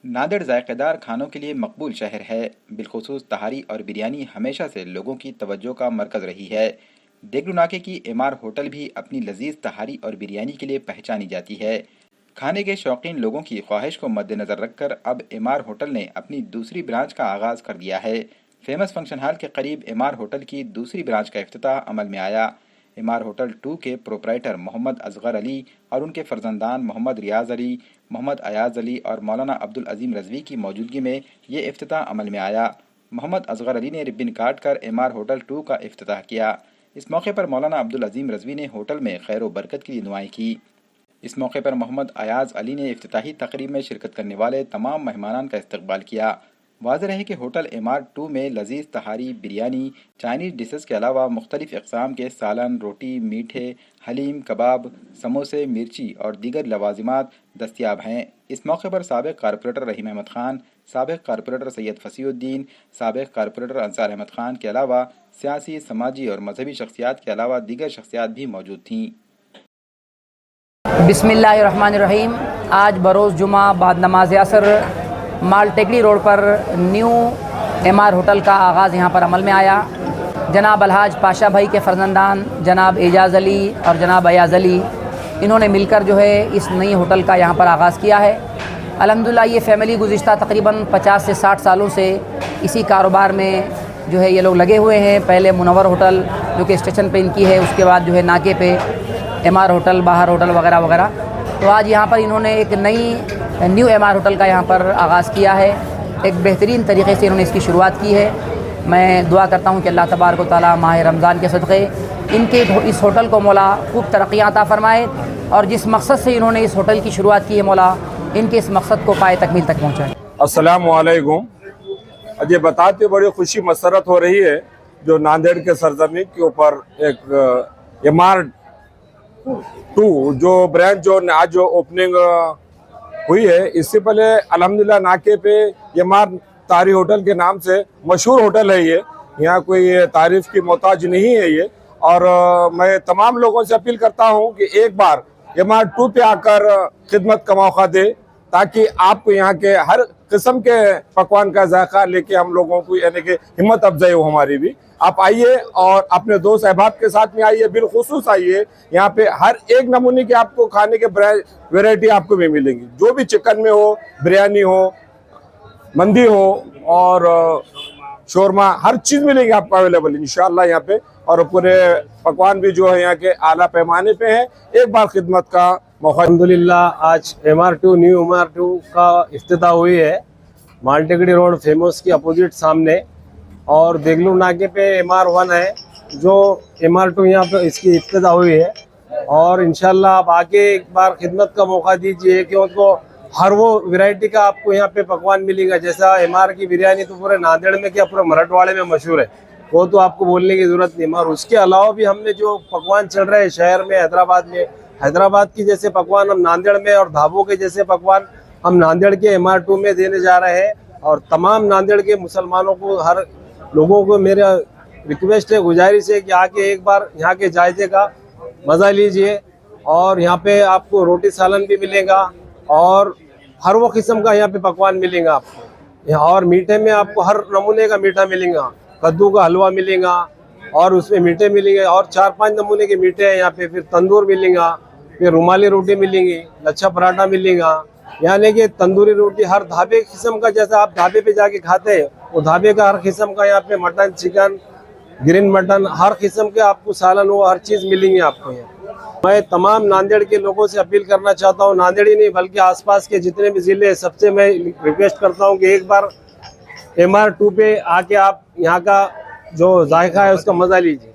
नांदेड़ जायकेदार खानों के लिए मकबूल शहर है। बिलखुसूस तहारी और बिरयानी हमेशा से लोगों की तवज्जो का मरकज़ रही है। देगलू नाके की एमआर होटल भी अपनी लजीज तहारी और बिरयानी के लिए पहचानी जाती है। खाने के शौकीन लोगों की ख्वाहिश को मद्देनज़र रखकर अब एमआर होटल ने अपनी दूसरी ब्रांच का आगाज़ कर दिया है। फेमस फंक्शन हॉल के करीब एमआर होटल की दूसरी ब्रांच का इफ्तिताह अमल में आया। एमआर होटल 2 के प्रोपराइटर मोहम्मद असगर अली और उनके फर्जंदान मोहम्मद रियाज अली, मोहम्मद अयाज अली और मौलाना अब्दुल अजीम रजवी की मौजूदगी में ये इफ्तिताह अमल में आया। मोहम्मद असगर अली ने रिब्बिन काट कर एमआर होटल 2 का इफ्तिताह किया। इस मौके पर मौलाना अब्दुल अजीम रजवी ने होटल में खैर व बरकत की दुआएं की। इस मौके पर मोहम्मद अयाज अली ने इफ्तिताही तकरीब में शिरकत करने वाले तमाम मेहमानान का इस्तकबाल किया। वाज़ेह रहे कि होटल एमआर 2 में लजीज तहारी, बिरयानी, चाइनीज़ डिशेज़ के अलावा मुख्तलिफ़ इक़साम के सालन, रोटी, मीठे, हलीम, कबाब, समोसे, मिर्ची और दीगर लवाजिमात दस्तियाब हैं। इस मौके पर साबिक़ कारपोरेटर रहीम अहमद ख़ान, साबिक़ कारपोरेटर सैयद फसीउद्दीन, साबिक़ कारपोरेटर अंसार अहमद ख़ान के अलावा सियासी, समाजी और मजहबी शख्सियात के अलावा दीगर शख्सियात भी मौजूद थीं। बिस्मिल्लाहिर्रहमानिर्रहीम। आज बरोज़ जुमा बाद नमाज असर माल टेकड़ी रोड पर न्यू एमआर होटल का आगाज़ यहाँ पर अमल में आया। जनाब अलहाज पाशा भाई के फ़र्जंदान जनाब एजाज़ अली और जनाब अयाज़ अली, इन्होंने मिलकर जो है इस नई होटल का यहाँ पर आगाज़ किया है। अल्हम्दुलिल्लाह ये फ़ैमिली गुज़िश्ता तकरीबन 50 से 60 सालों से इसी कारोबार में जो है ये लोग लगे हुए हैं। पहले मुनव्वर होटल जो कि स्टेशन पे इनकी है, उसके बाद जो है नाके पे एमआर होटल, बाहर होटल वगैरह वगैरह। तो आज यहाँ पर इन्होंने एक नई न्यू एमआर होटल का यहाँ पर आगाज़ किया है। एक बेहतरीन तरीके से इन्होंने इसकी शुरुआत की है। मैं दुआ करता हूँ कि अल्लाह तबारक व तआला माह रमज़ान के सदक़े इनके इस होटल को मौला खूब तरक्कियाँ अता फ़रमाए और जिस मकसद से इन्होंने इस होटल की शुरुआत की है मौला इनके इस मकसद को पाए तकमील तक पहुँचाए। अस्सलामु अलैकुम। ये बताते बड़ी खुशी मसरत हो रही है जो नांदेड़ के सरजमीन के ऊपर एक एमआर 2 जो ब्रांच जो आज ओपनिंग हुई है। इससे पहले अल्हम्दुलिल्लाह नाके पे एमआर तारी होटल के नाम से मशहूर होटल है। ये यहाँ कोई तारीफ की मोहताज नहीं है ये। और मैं तमाम लोगों से अपील करता हूँ कि एक बार एमआर 2 पे आकर खिदमत का मौका दे ताकि आपको यहाँ के हर किस्म के पकवान का जायका लेके हम लोगों को यानी कि हिम्मत अफजाई हो हमारी भी। आप आइए और अपने दोस्त अहबाब के साथ में आइए, बिलखुसूस आइए। यहाँ पे हर एक नमूने के आपको खाने के वैरायटी आपको भी मिलेंगी। जो भी चिकन में हो, बिरयानी हो, मंदी हो और शोरमा, हर चीज़ मिलेगी आपको अवेलेबल इंशाल्लाह यहाँ पे। और पूरे पकवान भी जो है यहाँ के आला पैमाने पे हैं। एक बार खिदमत का मौका। अल्हम्दुलिल्लाह आज एमआर 2 न्यू एमआर 2 का इफ्तिताह हुई है मालटेकड़ी रोड फेमस की अपोजिट सामने। और देगलू नाके पे एमआर 1 है जो एमआर 2 यहाँ पे इसकी इफ्तिताह हुई है। और इंशाल्लाह आप आके एक बार खिदमत का मौका दीजिए क्योंकि हर वो वैरायटी का आपको यहाँ पे पकवान मिलेगा। जैसा एमआर की बिरयानी तो पूरे नांदेड़ में क्या पूरे मराठवाड़े में मशहूर है, वो तो आपको बोलने की ज़रूरत नहीं। और उसके अलावा भी हमने जो पकवान चल रहे हैं शहर में, हैदराबाद की जैसे पकवान हम नांदेड़ में और ढाबों के जैसे पकवान हम नांदेड़ के एमआर 2 में देने जा रहे हैं। और तमाम नांदेड़ के मुसलमानों को, हर लोगों को मेरा रिक्वेस्ट है, गुजारिश है कि आके एक बार यहाँ के जायजे का मज़ा लीजिए। और यहाँ पे आपको रोटी सालन भी मिलेगा और हर वो किस्म का यहाँ पे पकवान मिलेगा आपको। और मीठे में आपको हर नमूने का मीठा मिलेगा, कद्दू का हलवा मिलेगा और उसमें मीठे मिलेंगे और 4-5 नमूने के मीठे हैं यहाँ पे। फिर तंदूर मिलेगा, फिर रुमाली रोटी मिलेंगी, लच्छा पराठा मिलेगा। यानी कि तंदूरी रोटी हर ढाबे किस्म का, जैसा आप ढाबे पे जाके खाते हैं वो ढाबे का हर किस्म का यहाँ पे मटन, चिकन, ग्रीन मटन, हर किस्म के आपको सालन वो हर चीज़ मिलेंगी आपको यहाँ। मैं तमाम नांदेड़ के लोगों से अपील करना चाहता हूँ, नांदेड़ ही नहीं बल्कि आसपास के जितने भी ज़िले हैं सबसे मैं रिक्वेस्ट करता हूँ कि एक बार एमआर 2 पे आके आप यहाँ का जो जायका है उसका मज़ा लीजिए।